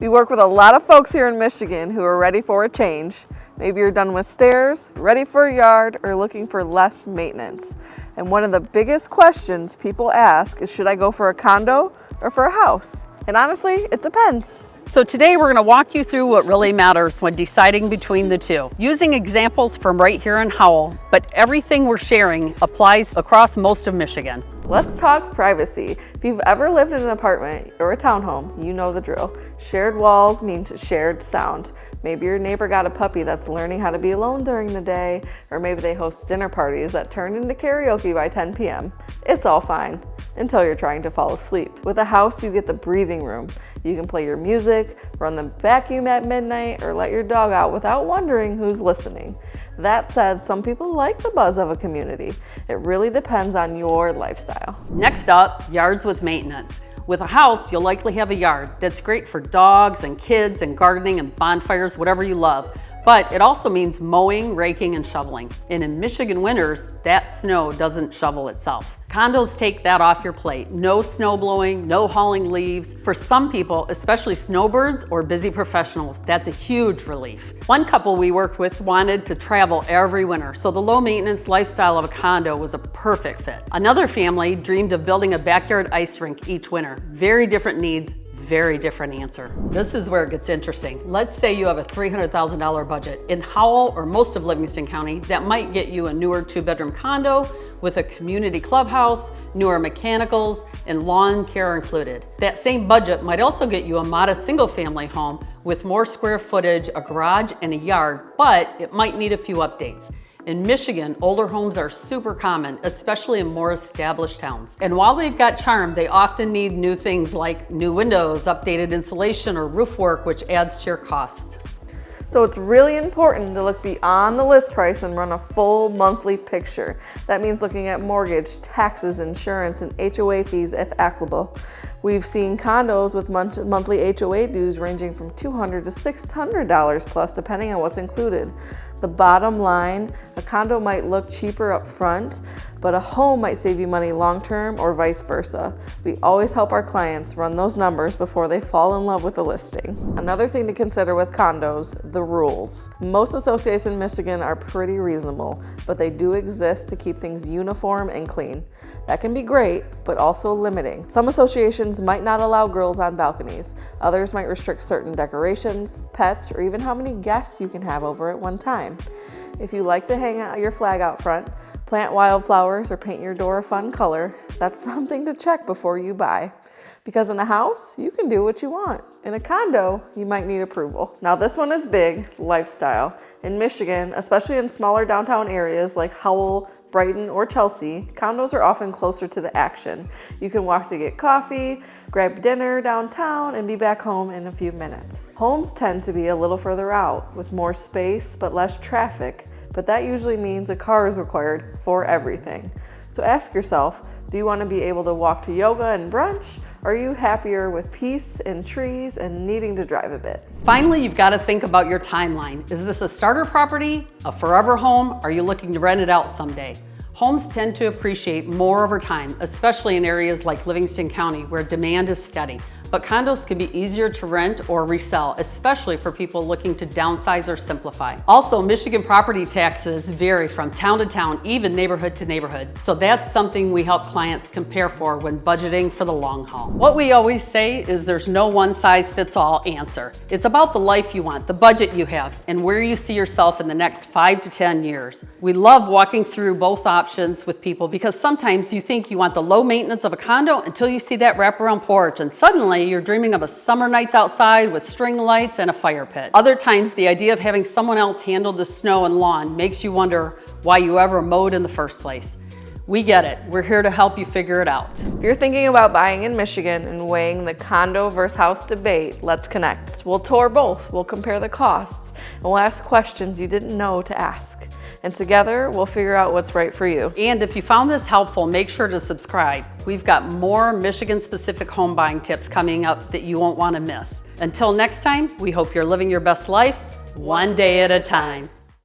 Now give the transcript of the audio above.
We work with a lot of folks here in Michigan who are ready for a change. Maybe you're done with stairs, ready for a yard, or looking for less maintenance. And one of the biggest questions people ask is, should I go for a condo or for a house? And honestly, it depends. So today we're going to walk you through what really matters when deciding between the two, using examples from right here in Howell, but everything we're sharing applies across most of Michigan. Let's talk privacy. If you've ever lived in an apartment or a townhome, you know the drill. Shared walls mean shared sound. Maybe your neighbor got a puppy that's learning how to be alone during the day, or maybe they host dinner parties that turn into karaoke by 10 p.m. It's all fine until you're trying to fall asleep. With a house, you get the breathing room. You can play your music, run the vacuum at midnight, or let your dog out without wondering who's listening. That said, some people like the buzz of a community. It really depends on your lifestyle. Next up, yards with maintenance. With a house, you'll likely have a yard that's great for dogs and kids and gardening and bonfires, whatever you love. But it also means mowing, raking, and shoveling. And in Michigan winters, that snow doesn't shovel itself. Condos take that off your plate. No snow blowing, no hauling leaves. For some people, especially snowbirds or busy professionals, that's a huge relief. One couple we worked with wanted to travel every winter, so the low maintenance lifestyle of a condo was a perfect fit. Another family dreamed of building a backyard ice rink each winter. Very different needs, very different answer. This is where it gets interesting. Let's say you have a $300,000 budget. In Howell or most of Livingston County, that might get you a newer 2-bedroom condo with a community clubhouse, newer mechanicals, and lawn care included. That same budget might also get you a modest single-family home with more square footage, a garage, and a yard, but it might need a few updates. In Michigan, older homes are super common, especially in more established towns. And while they've got charm, they often need new things like new windows, updated insulation, or roof work, which adds to your cost. So it's really important to look beyond the list price and run a full monthly picture. That means looking at mortgage, taxes, insurance, and HOA fees if applicable. We've seen condos with monthly HOA dues ranging from $200 to $600 plus, depending on what's included. The bottom line, a condo might look cheaper up front, but a home might save you money long-term or vice versa. We always help our clients run those numbers before they fall in love with the listing. Another thing to consider with condos, the rules. Most associations in Michigan are pretty reasonable, but they do exist to keep things uniform and clean. That can be great, but also limiting. Some associations might not allow grills on balconies. Others might restrict certain decorations, pets, or even how many guests you can have over at one time. If you like to hang out your flag out front, plant wildflowers, or paint your door a fun color, that's something to check before you buy. Because in a house, you can do what you want. In a condo, you might need approval. Now this one is big, lifestyle. In Michigan, especially in smaller downtown areas like Howell, Brighton, or Chelsea, condos are often closer to the action. You can walk to get coffee, grab dinner downtown, and be back home in a few minutes. Homes tend to be a little further out, with more space but less traffic, but that usually means a car is required for everything. So ask yourself, do you want to be able to walk to yoga and brunch? Or are you happier with peace and trees and needing to drive a bit? Finally, you've got to think about your timeline. Is this a starter property, a forever home? Are you looking to rent it out someday? Homes tend to appreciate more over time, especially in areas like Livingston County where demand is steady. But condos can be easier to rent or resell, especially for people looking to downsize or simplify. Also, Michigan property taxes vary from town to town, even neighborhood to neighborhood. So that's something we help clients compare for when budgeting for the long haul. What we always say is there's no one-size-fits-all answer. It's about the life you want, the budget you have, and where you see yourself in the next 5 to 10 years. We love walking through both options with people because sometimes you think you want the low maintenance of a condo until you see that wraparound porch, and suddenly you're dreaming of a summer nights outside with string lights and a fire pit. Other times, the idea of having someone else handle the snow and lawn makes you wonder why you ever mowed in the first place. We get it. We're here to help you figure it out. If you're thinking about buying in Michigan and weighing the condo versus house debate, let's connect. We'll tour both, we'll compare the costs, and we'll ask questions you didn't know to ask. And together, we'll figure out what's right for you. And if you found this helpful, make sure to subscribe. We've got more Michigan-specific home buying tips coming up that you won't want to miss. Until next time, we hope you're living your best life, one day at a time.